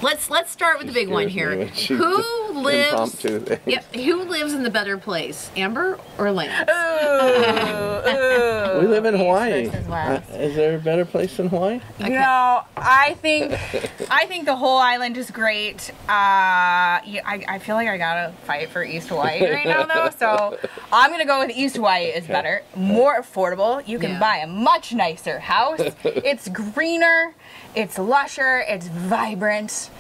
Let's start with the big one here. Who lives? Yep. Who lives in the better place, Amber or Lance? We live in Hawaii. Is there a better place than Hawaii? Okay. No, I think the whole island is great. I feel like I gotta fight for East Hawaii right now though, so I'm gonna go with East Hawaii is better, more affordable. You can buy a much nicer house. It's greener, it's lusher, it's vibrant.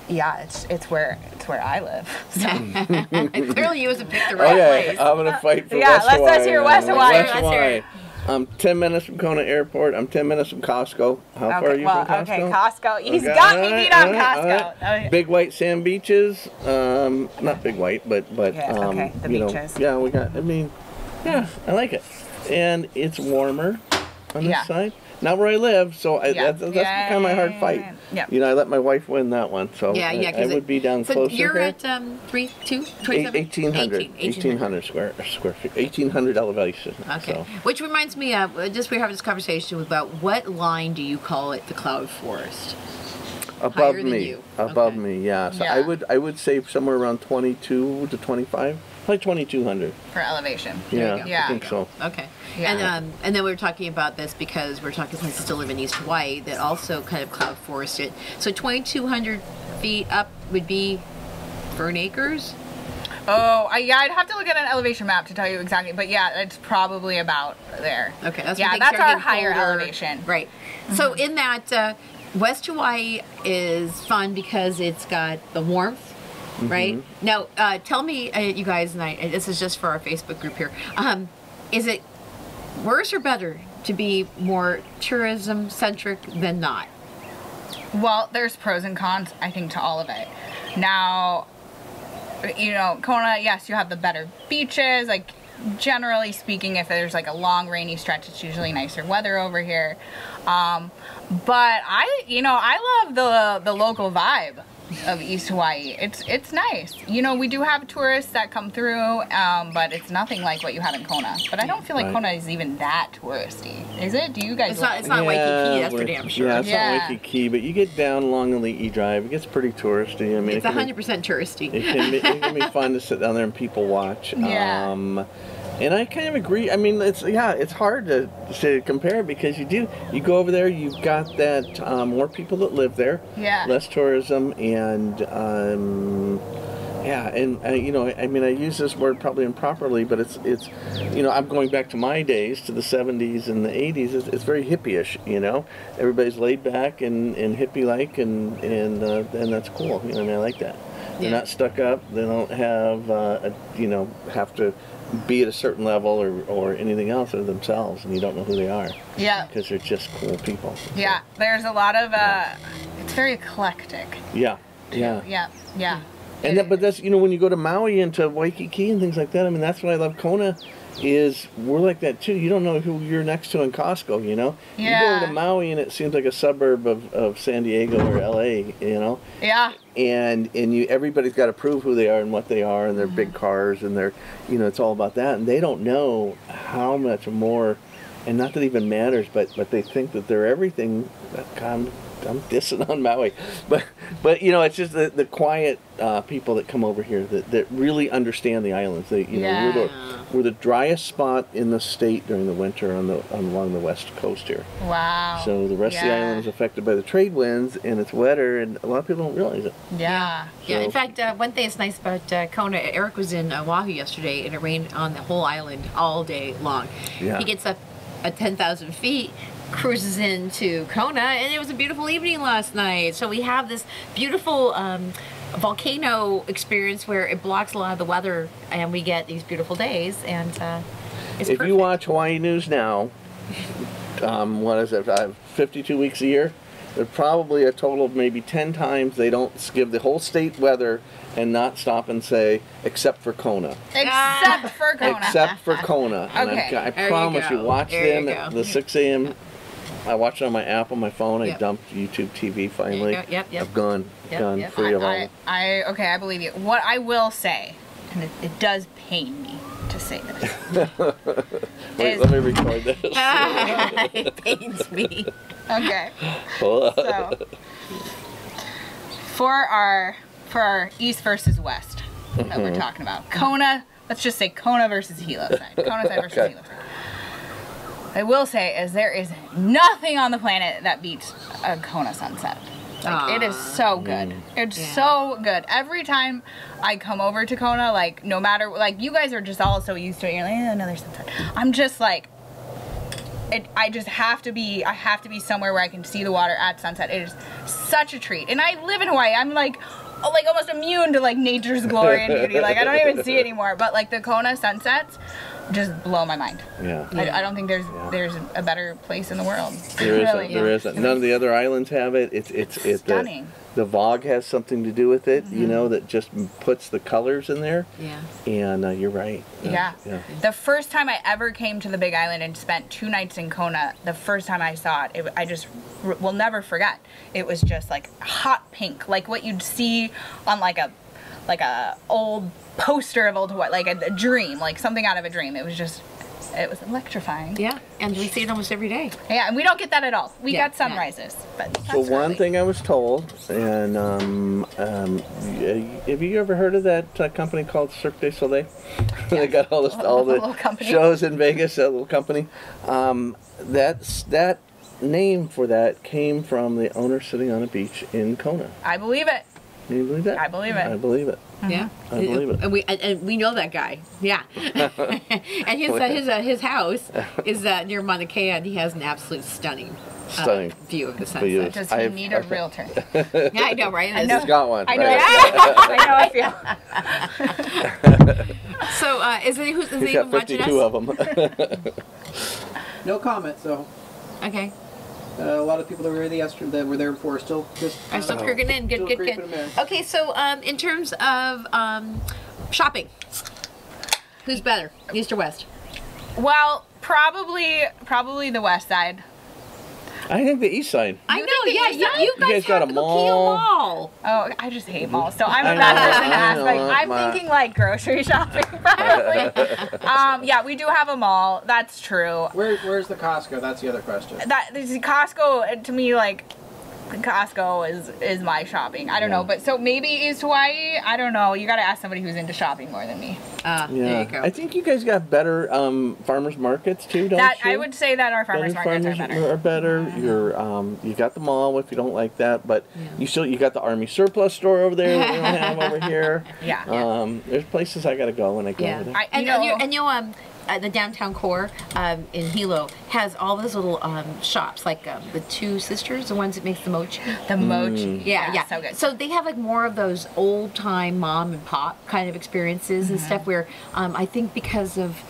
Yeah, it's where I live. So. Clearly, you wasn't picked the right place. I'm gonna fight for West Hawaii. Let's hear West Hawaii. West Hawaii. I'm 10 minutes from Kona Airport. I'm 10 minutes from Costco. How far are you from Costco? Okay, Costco. He's got me beat on Costco. Right. Big white sand beaches. Not big white, but the beaches. Yeah, we got. I mean, yeah, I like it, and it's warmer on this side. Not where I live, so that's kind of my hard fight. Yeah. You know, I let my wife win that one, so I would be down closer. So you're at 1,800 square feet, 1,800 elevation. Okay. So. Which reminds me of just we were having this conversation about what line do you call it? The cloud forest. Above me, above me, yeah. So I would say somewhere around 22 to 25. Like 2,200 for elevation. Yeah, I think so. Okay, and then we were talking about this because we're talking since you still live in East Hawaii that also kind of cloud forested. So 2,200 feet up would be Fern Acres. Oh, I'd have to look at an elevation map to tell you exactly, but yeah, it's probably about there. Okay, that's that's our higher elevation. Right. Mm-hmm. So in that West Hawaii is fun because it's got the warmth. Right? Now, tell me, you guys, and this is just for our Facebook group here, is it worse or better to be more tourism-centric than not? Well, there's pros and cons, I think, to all of it. Now, you know, Kona, yes, you have the better beaches, like, generally speaking, if there's like a long rainy stretch, it's usually nicer weather over here. But I love the local vibe of East Hawaii. It's nice. You know, we do have tourists that come through, but it's nothing like what you have in Kona. But I don't feel like Kona is even that touristy. Is it? Do you guys? It's not Waikiki, that's for damn sure. Yeah, it's not Waikiki, but you get down along the Leahy Drive, it gets pretty touristy. I mean, it's 100% touristy. It can be fun to sit down there and people watch. Yeah. And I kind of agree. I mean, it's hard to compare because you go over there, you've got that more people that live there, less tourism, and you know, I mean, I use this word probably improperly, but it's you know, I'm going back to my days, to the 70s and the 80s. It's very hippie-ish, you know. Everybody's laid back and hippie-like, and that's cool. You know, I mean, I like that. They're not stuck up. They don't have have to be at a certain level or anything else. They're themselves, and you don't know who they are. Yeah. Because they're just cool people. So. Yeah. There's a lot of it's very eclectic. Yeah. And but that's, you know, when you go to Maui and to Waikiki and things like that, I mean, that's what I love. Kona is, we're like that too. You don't know who you're next to in Costco, you know? Yeah. You go over to Maui and it seems like a suburb of San Diego or LA, you know? Yeah. And everybody's got to prove who they are and what they are, and their big cars, and their, you know, it's all about that. And they don't know how much more, and not that it even matters, but they think that they're everything. I'm dissing on Maui, but you know, it's just the quiet people that come over here that really understand the islands. We're the driest spot in the state during the winter along the west coast here. Wow. So the rest of the island is affected by the trade winds, and it's wetter, and a lot of people don't realize it. Yeah. Yeah. In fact, one thing that's nice about Kona, Eric was in Oahu yesterday, and it rained on the whole island all day long. Yeah. He gets up at 10,000 feet. Cruises into Kona, and it was a beautiful evening last night. So we have this beautiful volcano experience where it blocks a lot of the weather, and we get these beautiful days. And it's if you watch Hawaii News Now, what is it? 52 weeks a year. There's probably a total of maybe 10 times they don't give the whole state weather and not stop and say, except for Kona. Except for Kona. Except for Kona. Okay. And I promise you, watch them at the 6 a.m. I watched it on my app on my phone. I dumped YouTube TV finally. I've gone free of all. I believe you. What I will say, and it does pain me to say this. Wait, let me record this. It pains me. Okay. So for our east versus west that we're talking about, Kona. Let's just say Kona versus Hilo side. Kona side versus Hilo side. I will say is there is nothing on the planet that beats a Kona sunset. Like, it is so good. It's so good. Every time I come over to Kona, like, no matter, like, you guys are just all so used to it. You're like, another sunset. I'm just like, I just have to be, I have to be somewhere where I can see the water at sunset. It is such a treat. And I live in Hawaii. I'm like almost immune to like nature's glory and beauty. Like, I don't even see it anymore. But like the Kona sunsets just blow my mind. Yeah. I don't think there's a better place in the world. There isn't. There isn't. None of the other islands have it. It's stunning. The VOG has something to do with it, you know, that just puts the colors in there. Yeah. And you're right. Yeah. The first time I ever came to the Big Island and spent 2 nights in Kona, the first time I saw it, I just will never forget. It was just like hot pink, like what you'd see on like a old poster of old Hawaii, like a dream, like something out of a dream. It was electrifying. Yeah, and we see it almost every day. Yeah, and we don't get that at all. We got sunrises, but so one thing I was told, and have you ever heard of that company called Cirque du Soleil? They got all the shows in Vegas. That little company. That name for that came from the owner sitting on a beach in Kona. I believe it. Do you believe that? I believe it. I believe it. Yeah, I believe it. And we know that guy. Yeah, and his house is near Mauna Kea, and he has an absolute stunning view of the sunset. Does he need a realtor? Yeah, I know, right? I know. He's got one. I know. Right? I feel. So is it who's He's got 52 of them. No comment, so. Okay. A lot of people that were there yesterday, that were there before, still just. I'm still creeping in. Good. Okay, so in terms of shopping, who's better, east or west? Well, probably the west side. I think the east side. I know, yeah. You guys got a mall. Oh, I just hate malls. So I'm a bad person to ask. Like, I'm thinking like grocery shopping, probably. Yeah, we do have a mall. That's true. Where's the Costco? That's the other question. Costco, to me, like, Costco is my shopping. I don't know, but so maybe East Hawaii. I don't know. You got to ask somebody who's into shopping more than me. There you go. I think you guys got better farmers markets too, don't you? I would say that our farmers markets are better. You got the mall if you don't like that, but you got the Army surplus store over there that we don't have over here. Yeah. There's places I got to go when I go over there. The downtown core in Hilo has all those little shops, like the two sisters, the ones that makes the mochi. The mochi. Yeah. So good. So they have like more of those old time mom and pop kind of experiences and stuff where I think because of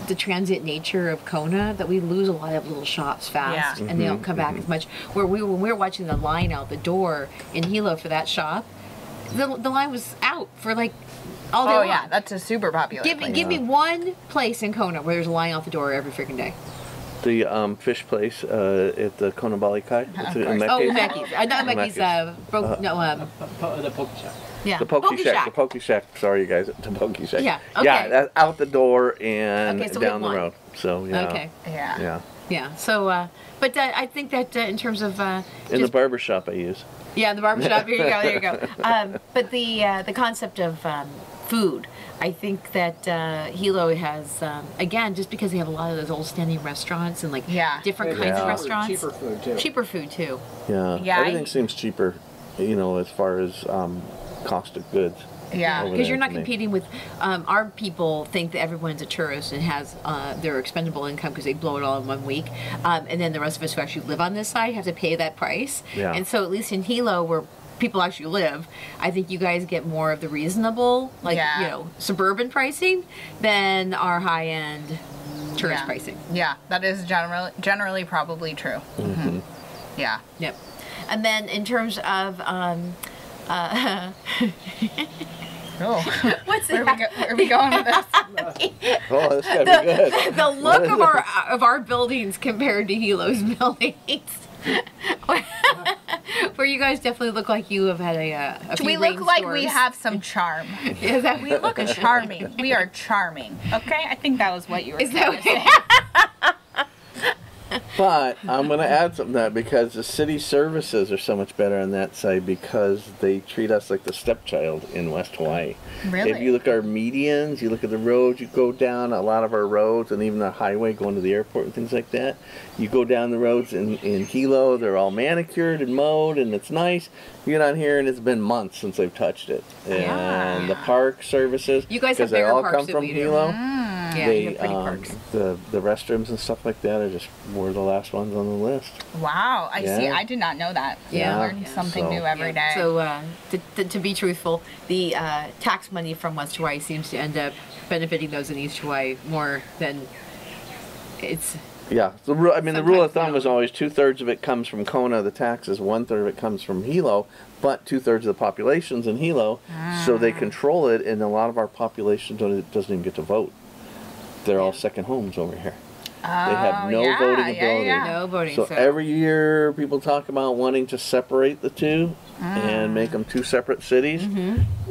the transient nature of Kona that we lose a lot of little shops fast and they don't come back as much. When we were watching the line out the door in Hilo for that shop, the line was out for like all day long. Yeah, that's a super popular place. Give me one place in Kona where there's a line out the door every freaking day. The fish place at the Kona Bali Kai. Umeki's. Not Umeki's. The Poke Shack. Yeah. The Poke Shack. The Poke Shack. Sorry, you guys. The Poke Shack. Yeah. Okay. Yeah, that's out the door and so down the road. So yeah. Okay. Yeah. Yeah. So, but I think that in terms of in the barber shop I use. Yeah, the barbershop. There you go. But the concept of food, I think that Hilo has again, just because they have a lot of those old standing restaurants and like different kinds of restaurants. Cheaper food too. Cheaper food too. Yeah. Everything seems cheaper, as far as cost of goods. Yeah, because you're not competing with our people think that everyone's a tourist and has their expendable income because they blow it all in 1 week, and then the rest of us who actually live on this side have to pay that price. Yeah. And so at least in Hilo, where people actually live, I think you guys get more of the reasonable, suburban pricing than our high-end tourist pricing. Yeah, that is generally probably true. Mm-hmm. Yeah. Yep. And then in terms of what's where are we going with this? Oh, this gotta be good. The look of our buildings compared to Hilo's buildings. Where you guys definitely look like you have had a few we look like we have some charm. We look charming. We are charming. Okay, I think that was what you were trying to say. But I'm going to add something to that because the city services are so much better on that side because they treat us like the stepchild in West Hawaii. Really? If you look at our medians, you look at the roads, you go down a lot of our roads and even the highway going to the airport and things like that. You go down the roads in Hilo, they're all manicured and mowed and it's nice. You get on here and it's been months since they've touched it. And the park services, you guys have they bigger all parks come than from we do. Hilo. Yeah, They, you have pretty parks. the restrooms and stuff like that are just were the last ones on the list. Wow, I see. Yeah. I did not know that. Yeah. I learned something So- new every day. So, to be truthful, the tax money from West Hawaii seems to end up benefiting those in East Hawaii more than it's. Yeah, the rule of thumb Sometimes is always 2/3 of it comes from Kona, the taxes, 1/3 of it comes from Hilo, but 2/3 of the population's in Hilo, so they control it, and a lot of our population doesn't even get to vote. They're all second homes over here. They have no voting ability. No voting. So every year people talk about wanting to separate the two and make them two separate cities,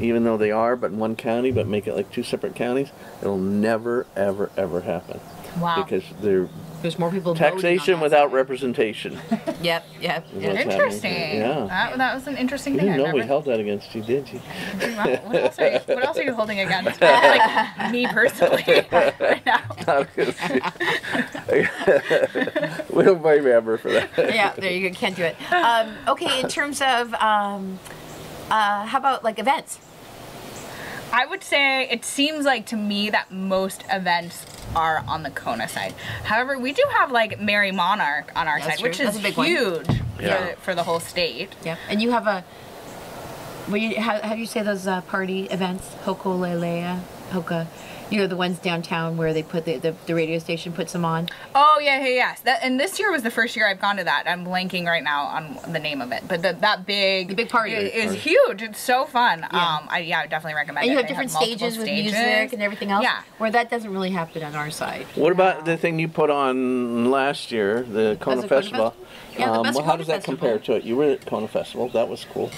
even though they are but in one county, but make it like two separate counties. It'll never, ever, ever happen. Wow. Because there's more people voting on taxation that without side. representation. Yep. What's Interesting. happening. Yeah. That was an interesting You thing. didn't know I've we never- held that against you, did you? What else are you holding against me? Like me personally right now? We don't blame Amber for that. Yeah, there you go. Can't do it. Okay, in terms of how about like events? I would say it seems like to me that most events are on the Kona side. However, we do have like Merry Monarch on our That's side, true. which That's is a big one. huge Yeah. for the whole state. Yeah, and you have a. Well, how do you say those party events? Hokulelea, Hoka. You know, the ones downtown where they put the radio station puts them on. Oh yeah, yes. And this year was the first year I've gone to that. I'm blanking right now on the name of it, but the big party is huge. It's so fun. Yeah. I definitely recommend And it. you have They different multiple stages with music and everything else. Yeah. Where that doesn't really happen on our side. What about the thing you put on last year, the Kona the Kona Festival? Yeah, the best how Kona does that Festival. compare to it? You were at Kona Festival. That was cool.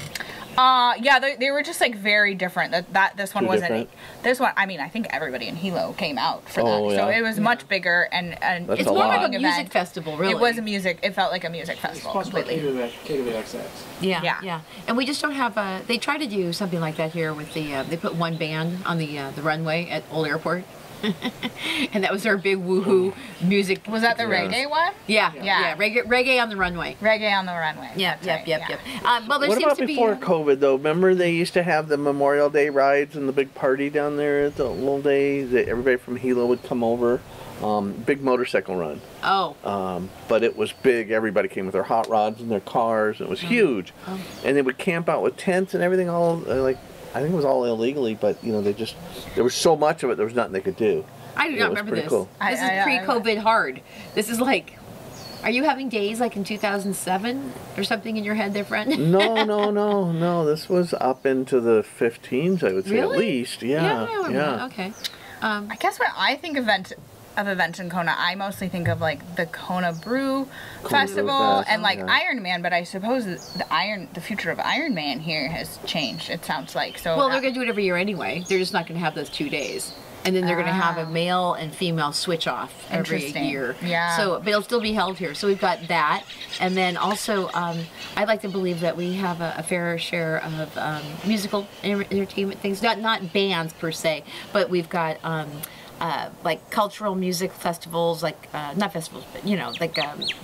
Yeah, they were just like very different. This one Too wasn't. different? This one, I mean, I think everybody in Hilo came out for Oh, that, so yeah. it was much bigger and That's It's a more lot. like a music event. festival, really. It was a music. It felt like a music It's festival sponsored by completely. KWXX. Yeah, Yeah. yeah. And we just don't have they try to do something like that here with the they put one band on the runway at Old Airport. And that was our big woohoo music. Was that the reggae one? Yeah, Yeah. yeah. Reggae on the runway. Reggae on the runway. Yeah, That's yep, right, yep, yeah. yep. Well, there What seems about to before be COVID, though? Remember they used to have the Memorial Day rides and the big party down there at the little day that everybody from Hilo would come over. Big motorcycle run. But it was big. Everybody came with their hot rods and their cars. And it was huge. And they would camp out with tents and everything all, like, I think it was all illegally, but, you know, there was so much of it, there was nothing they could do. I do It not was remember pretty this. cool. This is pre-COVID hard. This is like, are you having days like in 2007 or something in your head there, friend? No. This was up into the 15s, I would say, Really? at least. Yeah. I remember that. Okay. I guess when I think of events in Kona, I mostly think of like the Kona Brew Festival Fest, and like yeah. Iron Man, but I suppose the future of Iron Man here has changed. It sounds like so. Well, they're going to do it every year anyway. They're just not going to have those 2 days. And then they're going to have a male and female switch off every Interesting. year. Yeah. So, but it'll still be held here. So we've got that. And then also, I'd like to believe that we have a fair share of musical entertainment things. Not bands per se, but we've got like cultural music festivals, like not festivals, but you know, like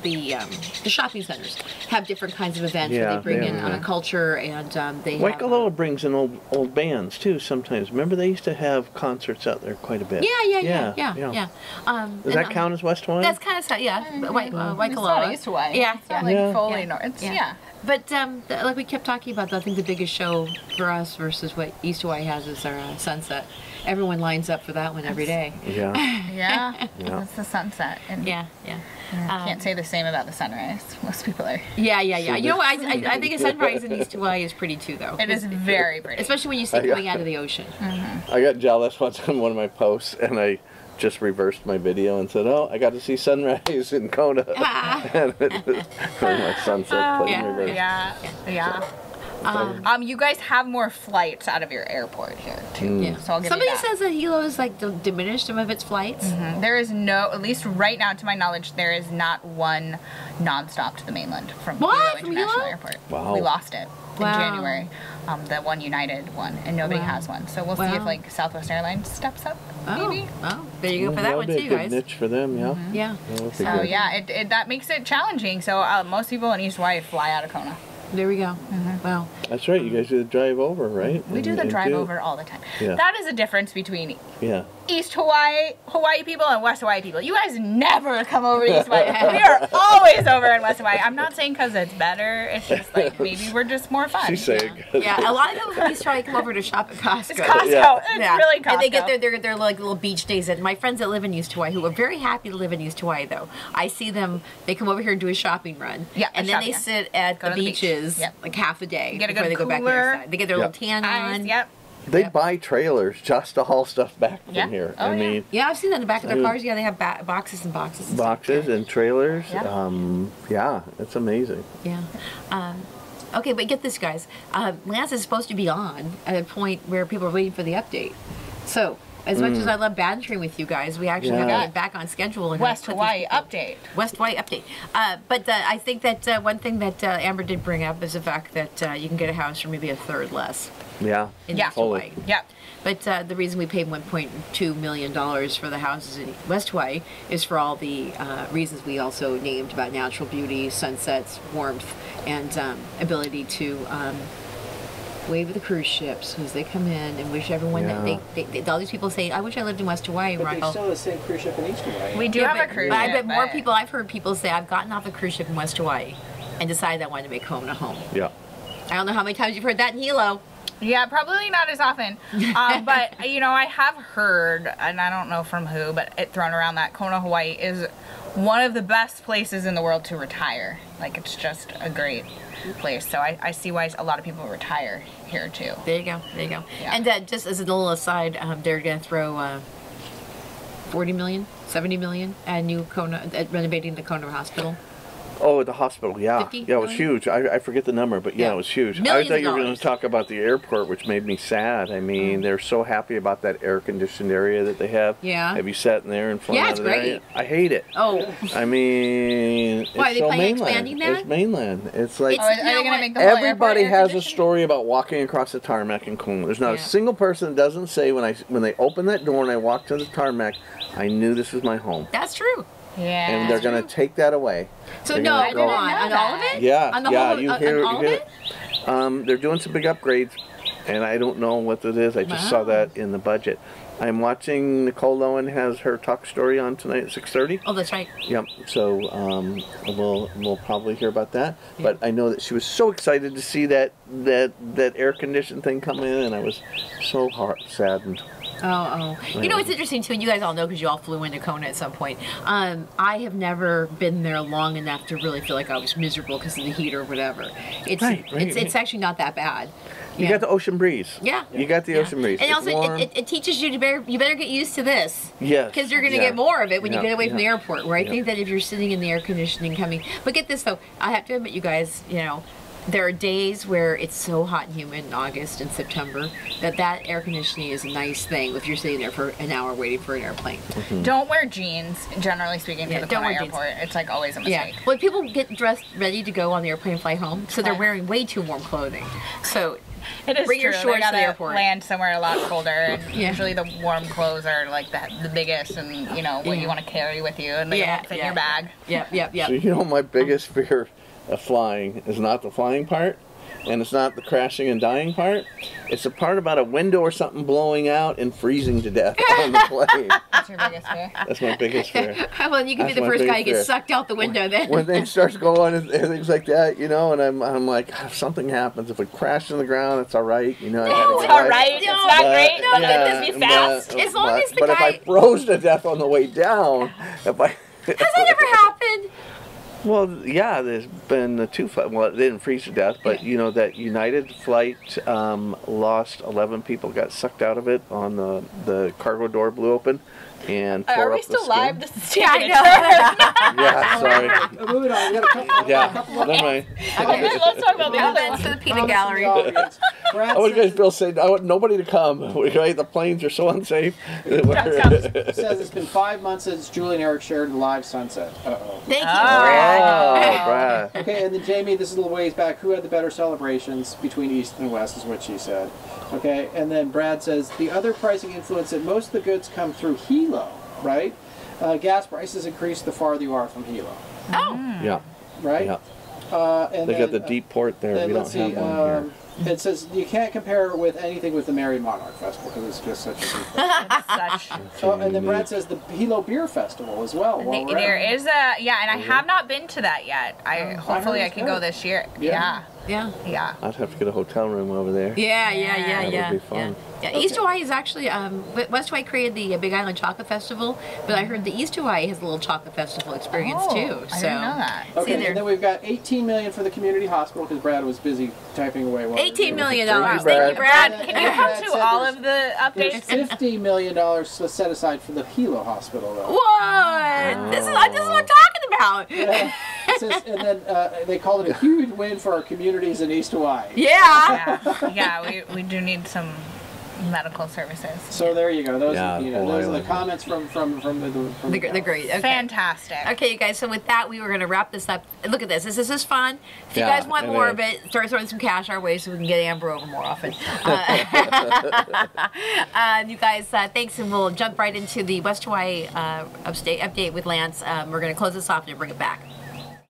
the shopping centers have different kinds of events where Yeah, they bring they in have, yeah. culture and they have, Waikoloa brings in old bands too sometimes. Remember they used to have concerts out there quite a bit. Yeah. Does that count as West Hawaii? That's kind of yeah. It's Waikoloa. not East Hawaii. Yeah, It's not like Yeah. fully Yeah. north. It's Yeah. But like we kept talking about, I think the biggest show for us versus what East Hawaii has is our sunset. Everyone lines up for that one every day. Yeah. Yeah. Yeah. It's the sunset. And Yeah. can't say the same about the sunrise. Most people are. Yeah. You know what? I think a sunrise in East Hawaii is pretty too, though. It is very pretty. Especially when you see it coming out of the ocean. I got jealous once on one of my posts and I just reversed my video and said, "Oh, I got to see sunrise in Kona." And it was my sunset put in reverse. Yeah. You guys have more flights out of your airport here too. Yeah. So I'll give Somebody you that. says that Hilo is like diminished some of its flights. There is no, at least right now, to my knowledge, there is not one nonstop to the mainland from What? Hilo From International Hilo? Airport. Wow. We lost it in Wow. January. The one United one, and nobody Wow. has one. So we'll see if Wow. like Southwest Airlines steps up, maybe. Oh, there you go for that That'll one be a too, good guys. niche for them, yeah. Yeah. That would be So good. yeah, it that makes it challenging. So most people in East Hawaii fly out of Kona. There we go. Wow. That's right. You guys do the drive over, right? We do And- the and drive over all the time. Yeah. That is a difference between Yeah. East Hawaii people and West Hawaii people. You guys never come over to East Hawaii. We are always over in West Hawaii. I'm not saying because it's better. It's just like maybe we're just more fun. She's saying. Yeah, a lot of people from East Hawaii come over to shop at Costco. It's Costco. Yeah. It's really Costco. And they get their like little beach days. And my friends that live in East Hawaii, who are very happy to live in East Hawaii, though, I see them. They come over here and do a shopping run. Yeah, and a then they shopping sit at Go the to the beach. beaches Yep. like half a day Get a before good they go back to cooler. their side. They get their Yep. little tan Ice, on. yep. They buy trailers just to haul stuff back from Yeah. here. Oh, I yeah. mean, Yeah, I've seen that in the back of their I mean- cars. Yeah, they have boxes and boxes. And boxes and trailers. Yeah. Yeah, it's amazing. Yeah. Okay, but get this, guys. Lance is supposed to be on at a point where people are waiting for the update. So, as much as I love bantering with you guys, we actually have Yeah. to get back on schedule and West put these Hawaii people- update. West Hawaii update. But I think that one thing that Amber did bring up is the fact that you can get a house for maybe a third less Yeah. in Yeah. West Hawaii. Yep. But the reason we paid $1.2 million for the houses in West Hawaii is for all the reasons we also named about natural beauty, sunsets, warmth, and ability to wave at the cruise ships as they come in and wish everyone Yeah. that they all these people say, I wish I lived in West Hawaii. But Where I they go, still have the same cruise ship in East Hawaii. We do yeah, have a cruise ship. I bet more but- people, I've heard people say, I've gotten off a cruise ship in West Hawaii and decided I wanted to make home to home. Yeah. I don't know how many times you've heard that in Hilo. Yeah, probably not as often. But, you know, I have heard, and I don't know from who, but it thrown around that Kona, Hawaii is one of the best places in the world to retire. Like, it's just a great place. So I see why a lot of people retire here, too. There you go. There you go. Yeah. And just as a little aside, they're going to throw 40 million, 70 million at new Kona, at renovating the Kona Hospital. Oh, the hospital, yeah. 50 Yeah, it was million? huge. I forget the number, but yeah, Yeah. it was huge. Millions I thought you were of going dollars. to talk about the airport, which made me sad. I mean, they're so happy about that air-conditioned area that they have. Yeah. Have you sat in there and flown Yeah, out it's of there? great. I hate it. Oh, I mean, Why, it's they so planning on mainland. expanding that? It's mainland. It's like Are You they know going to what? make the whole everybody airport has a air-conditioned? story about walking across the tarmac in Kona. There's not Yeah. a single person that doesn't say when they open that door and I walk to the tarmac, I knew this was my home. that's true. Yeah. And they're going to take that away. So They're no, gonna go go- on. I On didn't all know of it? Yeah, On the yeah, whole, you on hear, all you of hear it? They're doing some big upgrades, and I don't know what it is. I just saw Wow. that in the budget. I'm watching Nicole Owen has her talk story on tonight at 6:30. Oh, that's right. Yep. So we'll probably hear about that. But I know that she was so excited to see that air conditioned thing come in, and I was so saddened. Oh. You know, it's interesting, too, and you guys all know because you all flew into Kona at some point. I have never been there long enough to really feel like I was miserable because of the heat or whatever. It's Right. actually not that bad. You got the ocean breeze. Yeah. You got the ocean breeze. And It's also, warm. it teaches you you better get used to this. Yes. Because you're going to Yeah. get more of it when you Yeah. get away from the Yeah. airport. Where I Yeah. think that if you're sitting in the air conditioning coming, but get this though, I have to admit, you guys, you know, there are days where it's so hot and humid in August and September that air conditioning is a nice thing if you're sitting there for an hour waiting for an airplane. Don't wear jeans, generally speaking, Yeah, to the don't Kona wear jeans. airport. It's like always a Yeah. mistake. Well, people get dressed ready to go on the airplane and fly home, so they're Right. wearing way too warm clothing. So It is Bring your true. shorts They to the gotta airport. land somewhere a lot colder, and Yeah. usually the warm clothes are like the biggest, and you know what Yeah. you want to carry with you, and they won't fit in your bag. Yep. So you know my biggest fear of flying is not the flying part, and it's not the crashing and dying part. It's the part about a window or something blowing out and freezing to death on the plane. That's your biggest fear. That's my biggest fear. Well, you can be That's the my first guy who biggest gets fear. sucked out the window then. When things starts going and things like that, you know, and I'm like, if something happens, if it crashes on the ground, it's all right, you know. I gotta It's get all away. right. It's No, not But, great. No, yeah, let this be fast. As long as the but if guy- I froze to death on the way down, if I Has that ever happened? Well, yeah, there's been two. Well, they didn't freeze to death, but you know that United flight lost 11 people, got sucked out of it on the cargo door blew open, and Are tore we up the still live? skin. This is Yeah, I taking know. Yeah, sorry. Moving on. We got a couple. Yeah, couple more. never mind. Okay, let's talk about the Now other then, one. to the peanut Comments from the gallery. audience. Brad I want you guys, says- Bill, say I want nobody to come. Right? The planes are so unsafe. says it's been 5 months since Julie and Eric shared a live sunset. Uh-oh. Thank you, Oh. Brad. Brad. Okay, and then Jamie, this is a little ways back. Who had the better celebrations between East and West is what she said. Okay, and then Brad says the other pricing influence that most of the goods come through Hilo, right? Gas prices increase the farther you are from Hilo, Oh. Yeah, right? yeah. And They then, got the deep port there. then We don't let's have see. one here. It says you can't compare it with anything with the Merry Monarch Festival because it's just such a big thing. Such. Oh, and then Brad says the Hilo Beer Festival as well. while we're There at it. is a and I have not been to that yet. Hopefully I it's can good. go this year. Yeah. Yeah. Yeah. Yeah. I'd have to get a hotel room over there. Yeah, yeah, yeah, That yeah. would be fun. Yeah. Okay. East Hawaii is actually West Hawaii created the Big Island Chocolate Festival, but I heard the East Hawaii has a little chocolate festival experience Oh, too. I So didn't know that. See Okay, there. and then we've got $18 million for the community hospital because Brad was busy typing away. While $18 million. Thank you, Thank you, Brad. Brad. Can you come Brad to said all there's- of the There's updates? $50 million set aside for the Hilo Hospital, though. What? This is what I'm talking about. Yeah. It says, and then they call it a huge win for our communities in East Hawaii. Yeah. Yeah, we do need some medical services. So there you go. Those, Yeah, whole those are the island. comments from They're great. Okay. Fantastic. Okay, you guys, so with that, we were going to wrap this up. Look at this. This is fun. If you Yeah, guys want it more is. of it, start throwing some cash our way so we can get Amber over more often. You guys, thanks, and we'll jump right into the West Hawaii update with Lance. We're going to close this off and bring it back.